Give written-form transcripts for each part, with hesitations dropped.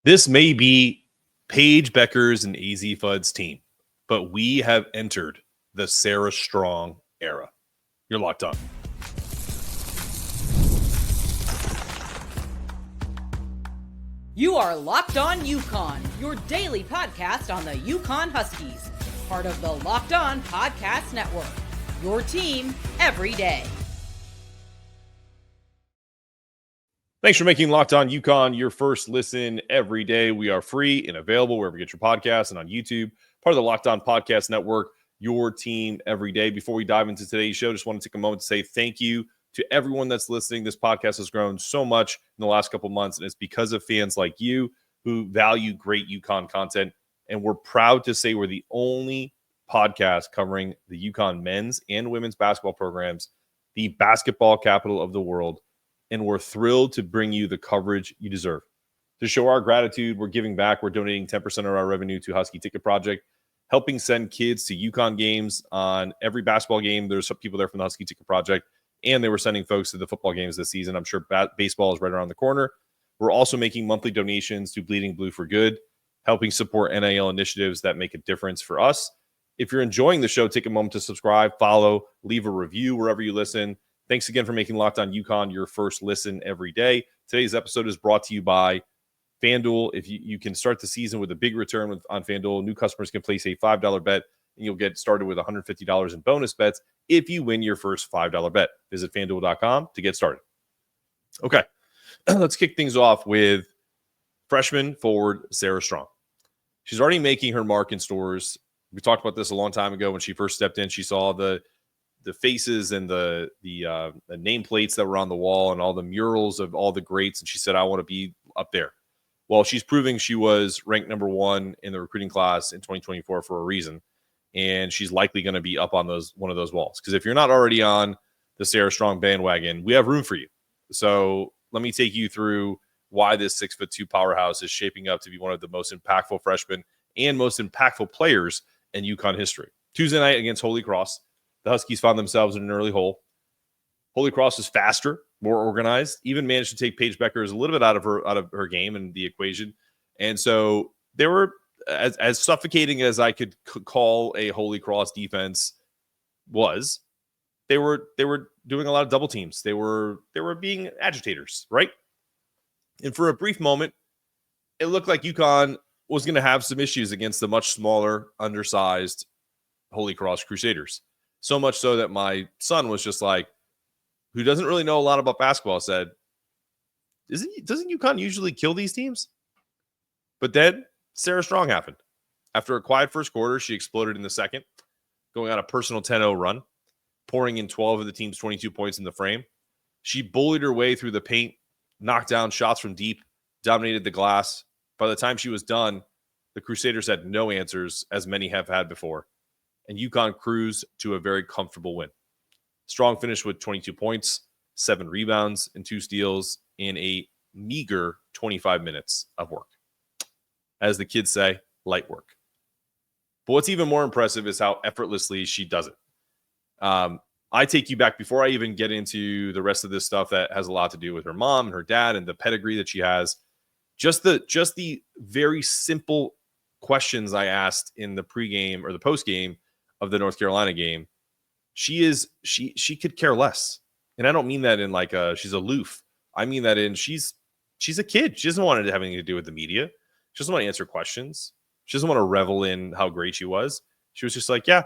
This may be Paige Becker's and AZ Fudd's team, but we have entered the Sarah Strong era. You're locked on. You are Locked On UConn, your daily podcast on the UConn Huskies, part of the Locked On Podcast Network, your team every day. Thanks for making Locked On UConn your first listen every day. We are free and available wherever you get your podcasts and on YouTube, part of the Locked On Podcast Network, your team every day. Before we dive into today's show, just want to take a moment to say thank you to everyone that's listening. This podcast has grown so much in the last couple months, and it's because of fans like you who value great UConn content. And we're proud to say we're the only podcast covering the UConn men's and women's basketball programs, the basketball capital of the world. And we're thrilled to bring you the coverage you deserve. To show our gratitude, we're giving back. We're donating 10% of our revenue to Husky Ticket Project, helping send kids to UConn games. On every basketball game, there's some people there from the Husky Ticket Project, and they were sending folks to the football games this season. I'm sure baseball is right around the corner. We're also making monthly donations to Bleeding Blue for Good, helping support NIL initiatives that make a difference for us. If you're enjoying the show, take a moment to subscribe, follow, leave a review wherever you listen. Thanks again for making Locked On UConn your first listen every day. Today's episode is brought to you by FanDuel. If you can start the season with a big return on FanDuel, new customers can place a $5 bet, and you'll get started with $150 in bonus bets if you win your first $5 bet. Visit FanDuel.com to get started. Okay, let's kick things off with freshman forward Sarah Strong. She's already making her mark in stores. We talked about this a long time ago when she first stepped in. She saw the faces and the nameplates that were on the wall and all the murals of all the greats. And she said, I want to be up there. Well, she's proving she was ranked number one in the recruiting class in 2024 for a reason. And she's likely going to be up on one of those walls. Because if you're not already on the Sarah Strong bandwagon, we have room for you. So let me take you through why this 6'2" powerhouse is shaping up to be one of the most impactful freshmen and most impactful players in UConn history. Tuesday night against Holy Cross, the Huskies found themselves in an early hole. Holy Cross is faster, more organized, even managed to take Paige Becker a little bit out of her game and the equation. And so they were as suffocating as I could call a Holy Cross defense was. They were doing a lot of double teams. They were being agitators, right? And for a brief moment, it looked like UConn was going to have some issues against the much smaller, undersized Holy Cross Crusaders. So much so that my son was just like, who doesn't really know a lot about basketball, said, doesn't UConn usually kill these teams? But then Sarah Strong happened. After a quiet first quarter, she exploded in the second, going on a personal 10-0 run, pouring in 12 of the team's 22 points in the frame. She bullied her way through the paint, knocked down shots from deep, dominated the glass. By the time she was done, the Crusaders had no answers, as many have had before. And UConn cruised to a very comfortable win. Strong finished with 22 points, 7 rebounds, and 2 steals in a meager 25 minutes of work. As the kids say, light work. But what's even more impressive is how effortlessly she does it. I take you back before I even get into the rest of this stuff that has a lot to do with her mom and her dad and the pedigree that she has. Just the very simple questions I asked in the pregame or the postgame of the North Carolina game, she could care less. And I don't mean that in like she's aloof. I mean that in she's a kid. She doesn't want it to have anything to do with the media. She doesn't want to answer questions. She doesn't want to revel in how great she was. She was just like, yeah,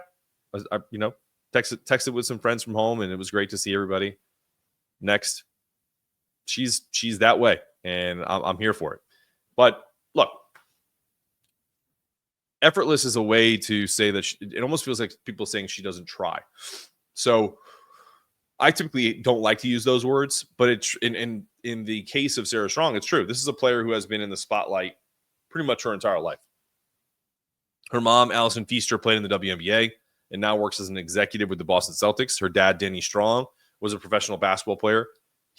texted with some friends from home, and it was great to see everybody. Next, she's that way, and I'm here for it. But look, effortless is a way to say that it almost feels like people saying she doesn't try. So I typically don't like to use those words, but it's in the case of Sarah Strong, it's true. This is a player who has been in the spotlight pretty much her entire life. Her mom, Allison Feaster, played in the WNBA and now works as an executive with the Boston Celtics. Her dad, Danny Strong, was a professional basketball player.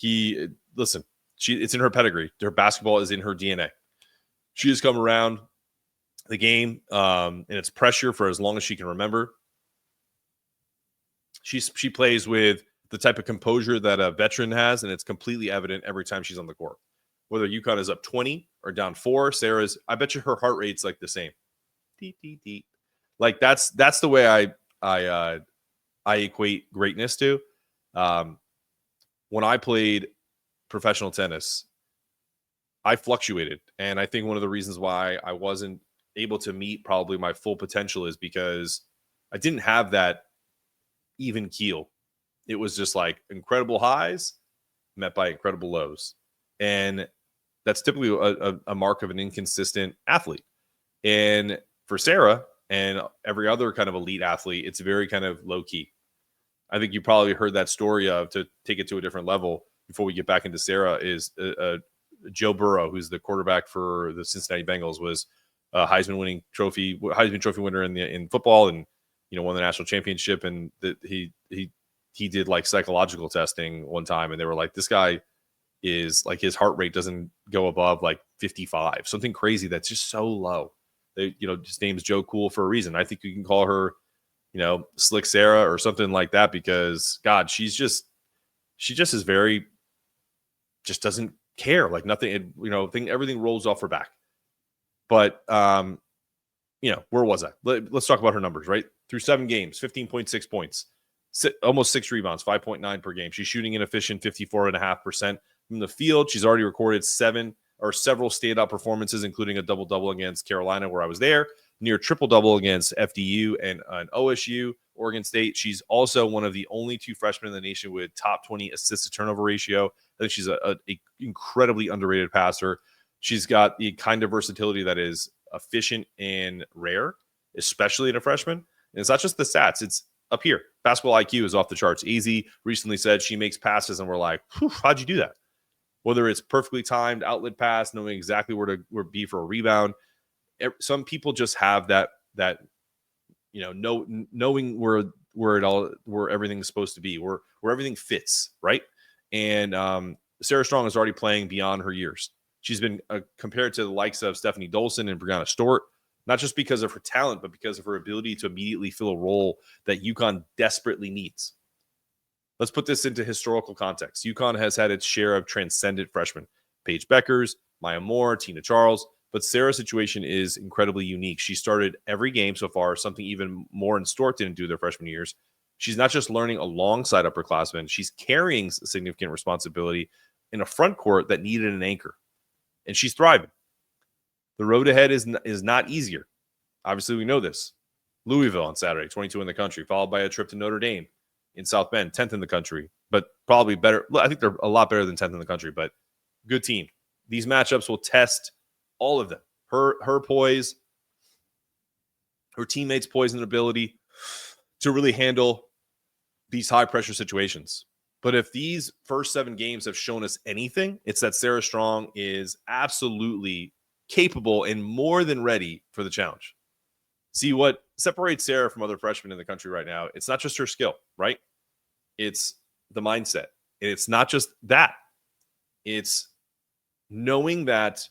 It's in her pedigree. Her basketball is in her DNA. She has come around the game and its pressure for as long as she can remember. She plays with the type of composure that a veteran has, and it's completely evident every time she's on the court. Whether UConn is up 20 are down 4. Sarah's, I bet you her heart rate's like the same. Deep, deep, deep. Like that's the way I equate greatness to. When I played professional tennis, I fluctuated. And I think one of the reasons why I wasn't able to meet probably my full potential is because I didn't have that even keel. It was just like incredible highs met by incredible lows. And that's typically a mark of an inconsistent athlete. And for Sarah and every other kind of elite athlete, it's very kind of low key. I think you probably heard that story of, to take it to a different level before we get back into Sarah, is Joe Burrow, who's the quarterback for the Cincinnati Bengals, was a Heisman Trophy winner in football, and won the national championship. And he did like psychological testing one time, and they were like, this guy is like, his heart rate doesn't go above like 55, something crazy that's just so low. His name's Joe Cool for a reason. I think you can call her, Slick Sarah or something like that, because God, she just is very, just doesn't care, like nothing, everything rolls off her back. But, where was I? Let's talk about her numbers, right? Through 7 games, 15.6 points, almost 6 rebounds, 5.9 per game. She's shooting an efficient 54.5% from the field. She's already recorded several standout performances, including a double-double against Carolina, where I was there, near triple-double against FDU and an OSU, Oregon State. She's also one of the only 2 freshmen in the nation with top 20 assist-to-turnover ratio. I think she's a incredibly underrated passer. She's got the kind of versatility that is efficient and rare, especially in a freshman. And it's not just the stats, it's up here. Basketball IQ is off the charts. Easy recently said she makes passes, and we're like, how'd you do that? Whether it's perfectly timed outlet pass, knowing exactly where to be for a rebound. Some people just have that knowing where everything's supposed to be, where everything fits, right? And Sarah Strong is already playing beyond her years. She's been compared to the likes of Stephanie Dolson and Brianna Stewart, not just because of her talent, but because of her ability to immediately fill a role that UConn desperately needs. Let's put this into historical context. UConn has had its share of transcendent freshmen: Paige Beckers, Maya Moore, Tina Charles. But Sarah's situation is incredibly unique. She started every game so far, something even more and Stewart didn't do their freshman years. She's not just learning alongside upperclassmen, she's carrying significant responsibility in a front court that needed an anchor. And she's thriving. The road ahead is not easier. Obviously, we know this. Louisville on Saturday, 22 in the country, followed by a trip to Notre Dame in South Bend, 10th in the country, but probably better. I think they're a lot better than 10th in the country, but good team. These matchups will test all of them. Her poise, her teammates' poise and ability to really handle these high-pressure situations. But if these first 7 games have shown us anything, it's that Sarah Strong is absolutely capable and more than ready for the challenge. See, what separates Sarah from other freshmen in the country right now, it's not just her skill, right? It's the mindset. And it's not just that. It's knowing that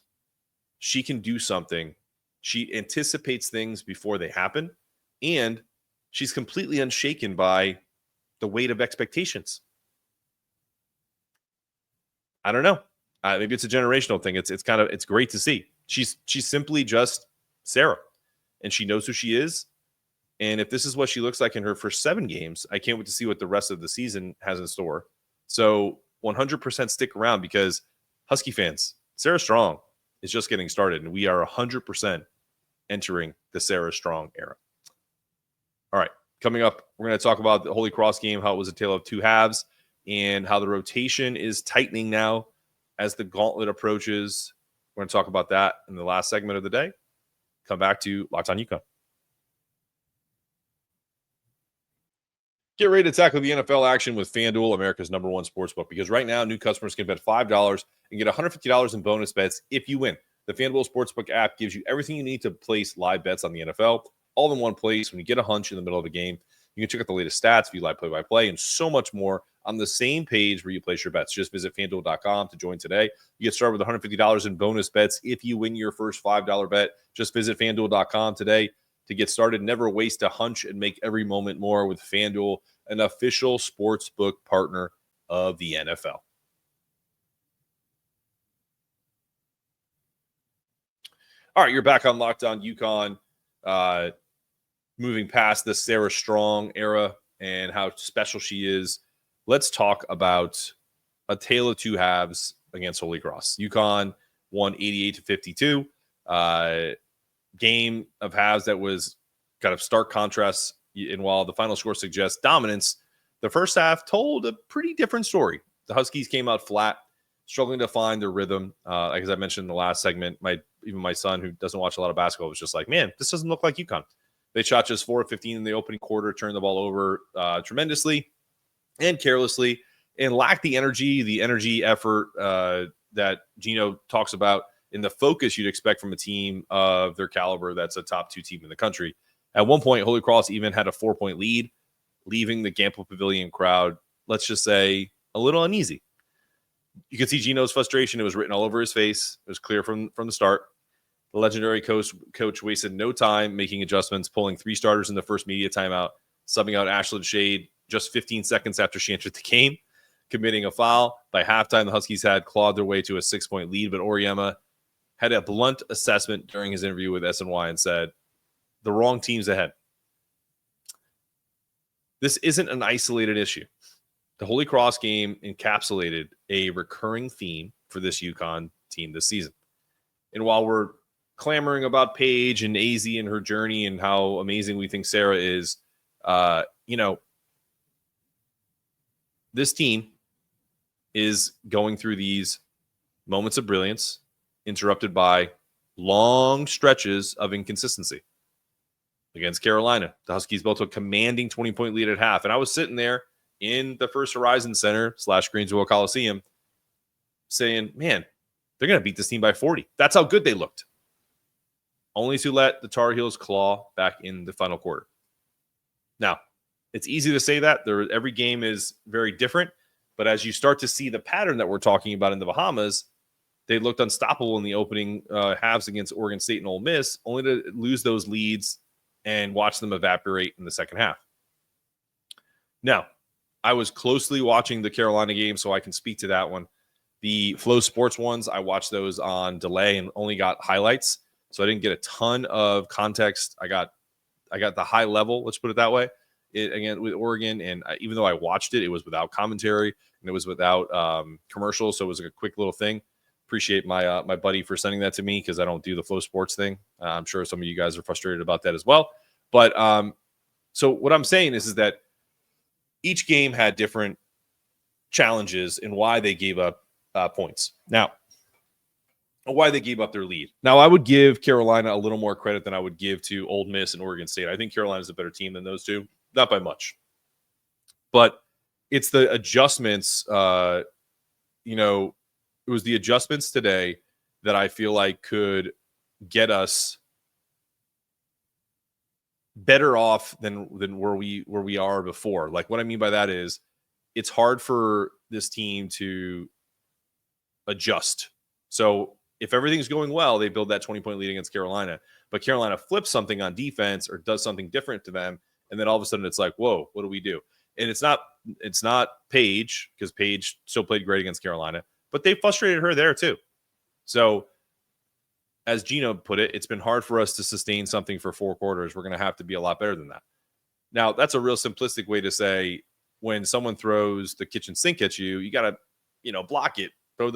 she can do something. She anticipates things before they happen. And she's completely unshaken by the weight of expectations. I don't know. Maybe it's a generational thing. It's great to see. She's simply just Sarah, and she knows who she is. And if this is what she looks like in her first 7 games, I can't wait to see what the rest of the season has in store. So 100% stick around, because Husky fans, Sarah Strong is just getting started, and we are 100% entering the Sarah Strong era. All right, coming up, we're going to talk about the Holy Cross game, how it was a tale of 2 halves, and how the rotation is tightening now as the gauntlet approaches. We're going to talk about that in the last segment of the day. Come back to Locked On UConn. Get ready to tackle the NFL action with FanDuel, America's #1 sportsbook, because right now new customers can bet $5 and get $150 in bonus bets if you win. The FanDuel Sportsbook app gives you everything you need to place live bets on the NFL, all in one place. When you get a hunch in the middle of a game, you can check out the latest stats, view live play-by-play, and so much more on the same page where you place your bets. Just visit FanDuel.com to join today. You get started with $150 in bonus bets if you win your first $5 bet. Just visit FanDuel.com today to get started. Never waste a hunch and make every moment more with FanDuel, an official sportsbook partner of the NFL. All right, you're back on Locked On UConn. Moving past the Sarah Strong era and how special she is, let's talk about a tale of two halves against Holy Cross. UConn won 88-52. Game of halves that was kind of stark contrast. And while the final score suggests dominance, the first half told a pretty different story. The Huskies came out flat, struggling to find their rhythm. Like as I mentioned in the last segment, even my son, who doesn't watch a lot of basketball, was just like, man, this doesn't look like UConn. They shot just 4 of 15 in the opening quarter, turned the ball over tremendously and carelessly, and lacked the energy effort that Geno talks about in the focus you'd expect from a team of their caliber that's a top 2 team in the country. At one point, Holy Cross even had a 4-point lead, leaving the Gampel Pavilion crowd, let's just say, a little uneasy. You could see Geno's frustration. It was written all over his face. It was clear from the start. The legendary coach wasted no time making adjustments, pulling 3 starters in the first media timeout, subbing out Ashlyn Shade just 15 seconds after she entered the game, committing a foul. By halftime, the Huskies had clawed their way to a 6-point lead, but Auriemma had a blunt assessment during his interview with SNY and said, the wrong team's ahead. This isn't an isolated issue. The Holy Cross game encapsulated a recurring theme for this UConn team this season. And while we're clamoring about Paige and AZ and her journey and how amazing we think Sarah is, this team is going through these moments of brilliance interrupted by long stretches of inconsistency. Against Carolina, the Huskies built a commanding 20-point lead at half. And I was sitting there in the First Horizon Center / Greensboro Coliseum saying, man, they're going to beat this team by 40. That's how good they looked. Only to let the Tar Heels claw back in the final quarter. Now, it's easy to say that. Every game is very different. But as you start to see the pattern that we're talking about in the Bahamas, they looked unstoppable in the opening halves against Oregon State and Ole Miss, only to lose those leads and watch them evaporate in the second half. Now, I was closely watching the Carolina game, so I can speak to that one. The Flow Sports ones, I watched those on delay and only got highlights, so I didn't get a ton of context. I got the high level, let's put it that way. Again, with Oregon, and even though I watched it, it was without commentary and it was without commercials, so it was a quick little thing. Appreciate my my buddy for sending that to me because I don't do the Flow Sports thing. I'm sure some of you guys are frustrated about that as well. But so what I'm saying is that each game had different challenges and why they gave up points. Now, why they gave up their lead. Now, I would give Carolina a little more credit than I would give to Ole Miss and Oregon State. I think Carolina is a better team than those two, not by much. But it's the adjustments, it was the adjustments today that I feel like could get us better off than where we are before. Like what I mean by that is it's hard for this team to adjust. So if everything's going well, they build that 20-point lead against Carolina, but Carolina flips something on defense or does something different to them. And then all of a sudden it's like, whoa, what do we do? And it's not Paige, because Paige still played great against Carolina, but they frustrated her there too. So as Geno put it, it's been hard for us to sustain something for 4 quarters. We're going to have to be a lot better than that. Now, that's a real simplistic way to say when someone throws the kitchen sink at you, you got to, block it, throw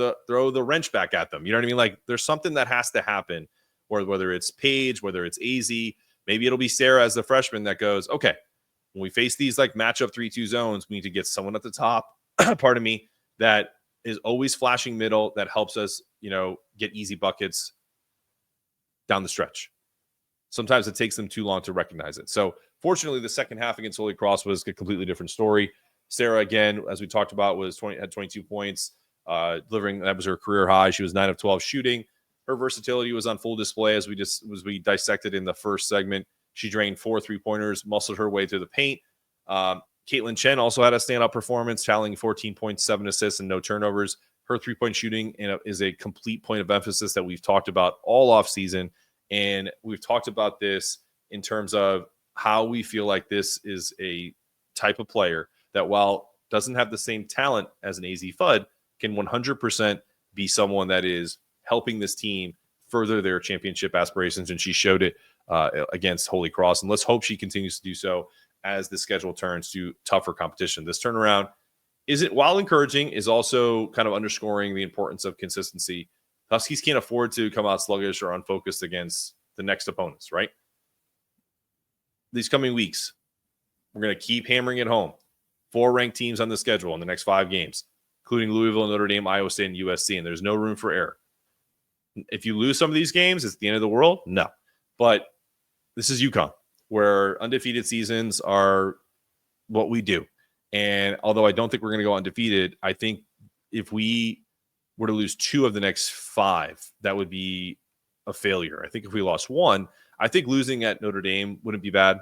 the wrench back at them. You know what I mean? Like there's something that has to happen, or whether it's Paige, whether it's AZ, maybe it'll be Sarah as the freshman that goes, okay, when we face these like matchup 3-2 zones, we need to get someone at the top, pardon me, that is always flashing middle that helps us, get easy buckets down the stretch. Sometimes it takes them too long to recognize it. So fortunately, the second half against Holy Cross was a completely different story. Sarah, again, as we talked about, had 22 points, delivering. That was her career high. She was 9 of 12 shooting. Her versatility was on full display as we dissected in the first segment. She drained 4 3-pointers, muscled her way through the paint. Kaitlyn Chen also had a standout performance, tallying 14 points, 7 assists, and no turnovers. Her 3-point shooting is a complete point of emphasis that we've talked about all offseason. And we've talked about this in terms of how we feel like this is a type of player that, while doesn't have the same talent as an AZ Fudd, can 100% be someone that is helping this team further their championship aspirations, and she showed it against Holy Cross. And let's hope she continues to do so as the schedule turns to tougher competition. This turnaround isn't, while encouraging, is also kind of underscoring the importance of consistency. Huskies can't afford to come out sluggish or unfocused against the next opponents, right? These coming weeks, we're going to keep hammering it home. 4 ranked teams on the schedule in the next 5 games, including Louisville, Notre Dame, Iowa State, and USC, and there's no room for error. If you lose some of these games, it's the end of the world? No. But this is UConn, where undefeated seasons are what we do. And although I don't think we're going to go undefeated, I think if we were to lose 2 of the next 5, that would be a failure. I think if we lost 1, I think losing at Notre Dame wouldn't be bad.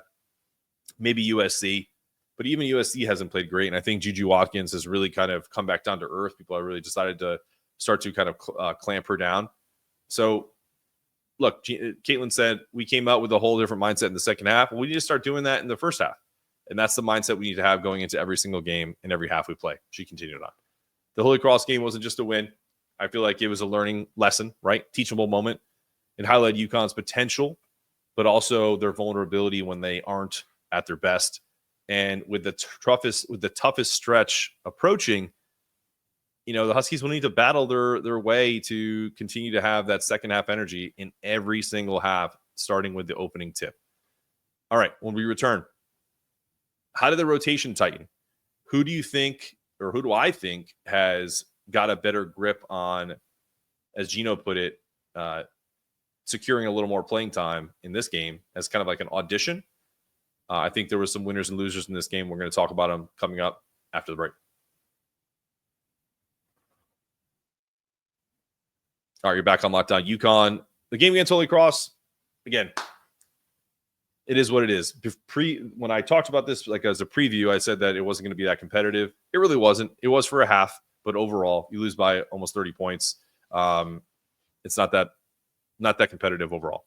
Maybe USC, but even USC hasn't played great. And I think Juju Watkins has really kind of come back down to earth. People have really decided to start to kind of clamp her down. So, look, Kaitlyn said we came out with a whole different mindset in the second half. Well, we need to start doing that in the first half. And that's the mindset we need to have going into every single game and every half we play. She continued on. The Holy Cross game wasn't just a win. I feel like it was a learning lesson, right? Teachable moment. It highlighted UConn's potential, but also their vulnerability when they aren't at their best. And with the toughest stretch approaching, the Huskies will need to battle their way to continue to have that second half energy in every single half, starting with the opening tip. All right, when we return, how did the rotation tighten? Who do you think, or who do I think, has got a better grip on, as Geno put it, securing a little more playing time in this game as kind of like an audition? I think there were some winners and losers in this game. We're going to talk about them coming up after the break. All right, you're back on Locked On UConn. The game against Holy Cross, again, it is what it is. When I talked about this like as a preview, I said that it wasn't going to be that competitive. It really wasn't. It was for a half, but overall, you lose by almost 30 points. It's not that competitive overall.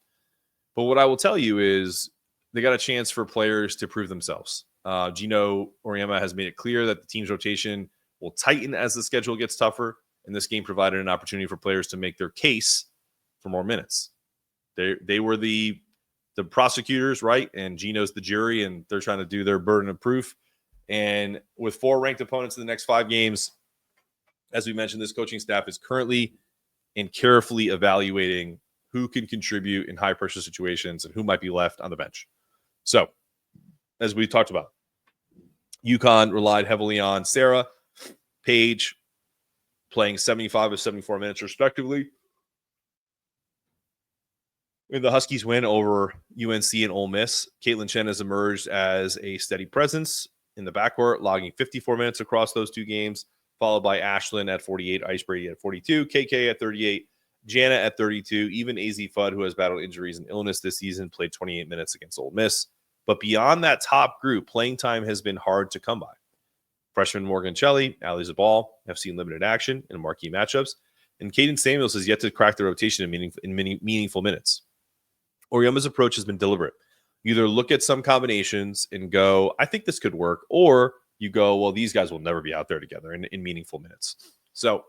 But what I will tell you is they got a chance for players to prove themselves. Geno Auriemma has made it clear that the team's rotation will tighten as the schedule gets tougher, and this game provided an opportunity for players to make their case for more minutes. They were the prosecutors, right? And Geno's the jury, and they're trying to do their burden of proof. And with 4 ranked opponents in the next 5 games, as we mentioned, this coaching staff is currently and carefully evaluating who can contribute in high-pressure situations and who might be left on the bench. So, as we talked about, UConn relied heavily on Sarah, Paige, playing 75 of 74 minutes respectively. In the Huskies win over UNC and Ole Miss, Kaitlyn Chen has emerged as a steady presence in the backcourt, logging 54 minutes across those 2 games, followed by Ashlyn at 48, Ice Brady at 42, KK at 38, Jana at 32, even AZ Fudd, who has battled injuries and illness this season, played 28 minutes against Ole Miss. But beyond that top group, playing time has been hard to come by. Freshman Morgan Shelley, Ali Zabal have seen limited action in marquee matchups, and Caden Samuels has yet to crack the rotation in many meaningful minutes. Auriemma's approach has been deliberate. You either look at some combinations and go, I think this could work, or you go, well, these guys will never be out there together in meaningful minutes. So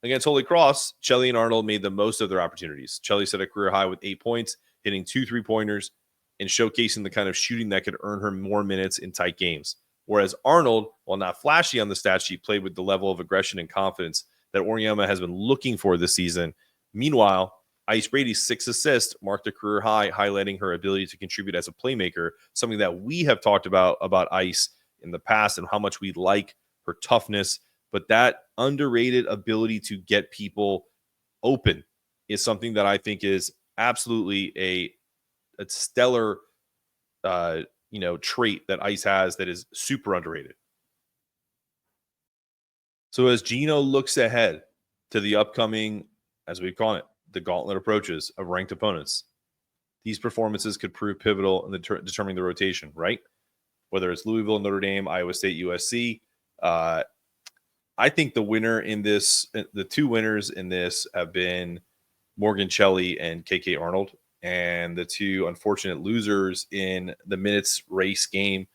against Holy Cross, Shelley and Arnold made the most of their opportunities. Shelley set a career high with 8 points, hitting 2 3-pointers, and showcasing the kind of shooting that could earn her more minutes in tight games. Whereas Arnold, while not flashy on the stat sheet, played with the level of aggression and confidence that Auriemma has been looking for this season. Meanwhile, Ice Brady's 6 assists marked a career high, highlighting her ability to contribute as a playmaker, something that we have talked about Ice in the past and how much we like her toughness. But that underrated ability to get people open is something that I think is absolutely a stellar trait that Ice has that is super underrated. So as Geno looks ahead to the upcoming, as we call it, the gauntlet approaches of ranked opponents, these performances could prove pivotal in determining the rotation, right? Whether it's Louisville, Notre Dame, Iowa State, USC. I think the 2 winners in this have been Morgan Shelley and KK Arnold. And the 2 unfortunate losers in the minutes race game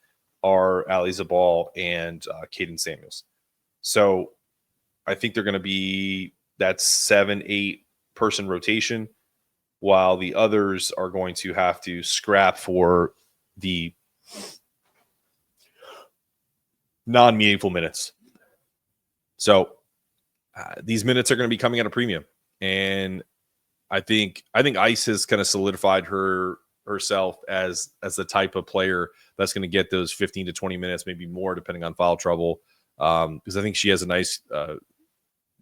are Ali Zabal and Caden Samuels. So I think they're going to be that 7-8 person rotation. while the others are going to have to scrap for the non-meaningful minutes. So these minutes are going to be coming at a premium. And I think Ice has kind of solidified herself as the type of player that's going to get those 15 to 20 minutes, maybe more, depending on foul trouble. Because I think she has a nice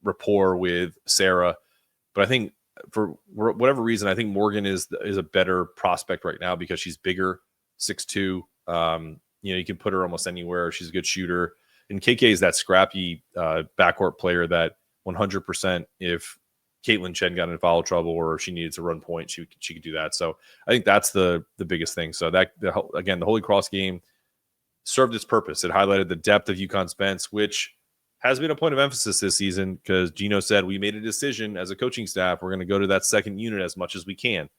rapport with Sarah. But I think for whatever reason, I think Morgan is a better prospect right now because she's bigger, 6'2". You can put her almost anywhere. She's a good shooter. And KK is that scrappy backcourt player that 100%, if Kaitlyn Chen got in foul trouble or if she needed to run point, she could do that. So I think that's the biggest thing. So that again, the Holy Cross game served its purpose. It highlighted the depth of UConn's bench, which has been a point of emphasis this season because Geno said we made a decision as a coaching staff. We're going to go to that second unit as much as we can.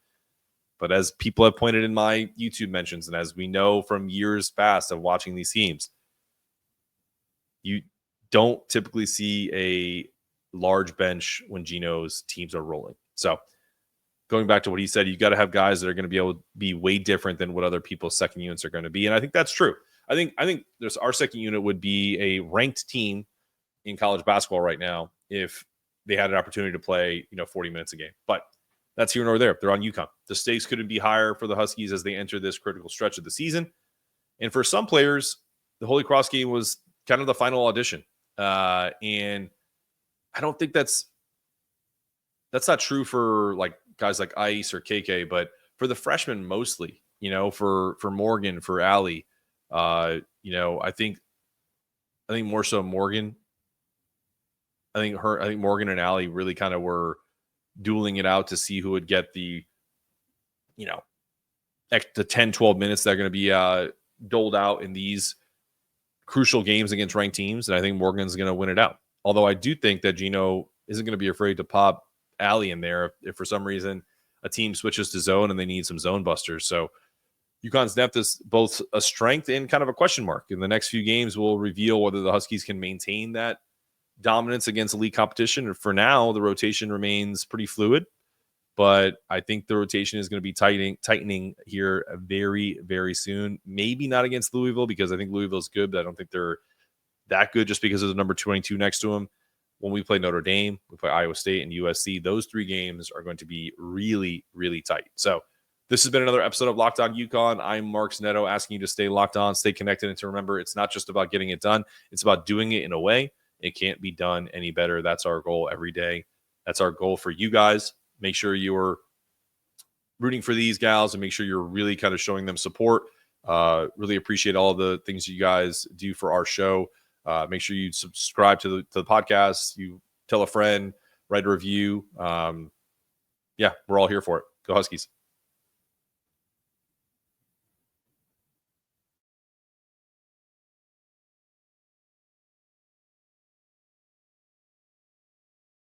But as people have pointed in my YouTube mentions, and as we know from years past of watching these teams, you don't typically see a large bench when Geno's teams are rolling. So going back to what he said, you got to have guys that are going to be able to be way different than what other people's second units are going to be. And I think that's true. I think there's our second unit would be a ranked team in college basketball right now if they had an opportunity to play, 40 minutes a game. But that's here nor there. They're on UConn. The stakes couldn't be higher for the Huskies as they enter this critical stretch of the season. And for some players, the Holy Cross game was kind of the final audition. And I don't think that's not true for like guys like Ice or KK, but for the freshmen mostly, for Morgan, for Allie, I think more so Morgan. I think Morgan and Allie really kind of were dueling it out to see who would get the 10, 12 minutes that are going to be doled out in these crucial games against ranked teams. And I think Morgan's going to win it out. Although I do think that Geno isn't going to be afraid to pop Allie in there if for some reason a team switches to zone and they need some zone busters. So UConn's depth is both a strength and kind of a question mark. In the next few games, we'll reveal whether the Huskies can maintain that dominance against elite competition. For now, the rotation remains pretty fluid, but I think the rotation is going to be tightening here very, very soon. Maybe not against Louisville because I think Louisville's good, but I don't think they're that good just because of the number 22 next to them. When we play Notre Dame, we play Iowa State and USC, those three games are going to be really, really tight. So this has been another episode of Locked On UConn. I'm Mark Snetto asking you to stay locked on, stay connected, and to remember it's not just about getting it done. It's about doing it in a way it can't be done any better. That's our goal every day. That's our goal for you guys. Make sure you're rooting for these gals and make sure you're really kind of showing them support. Really appreciate all of the things you guys do for our show. Make sure you subscribe to the podcast. You tell a friend, write a review. We're all here for it. Go Huskies.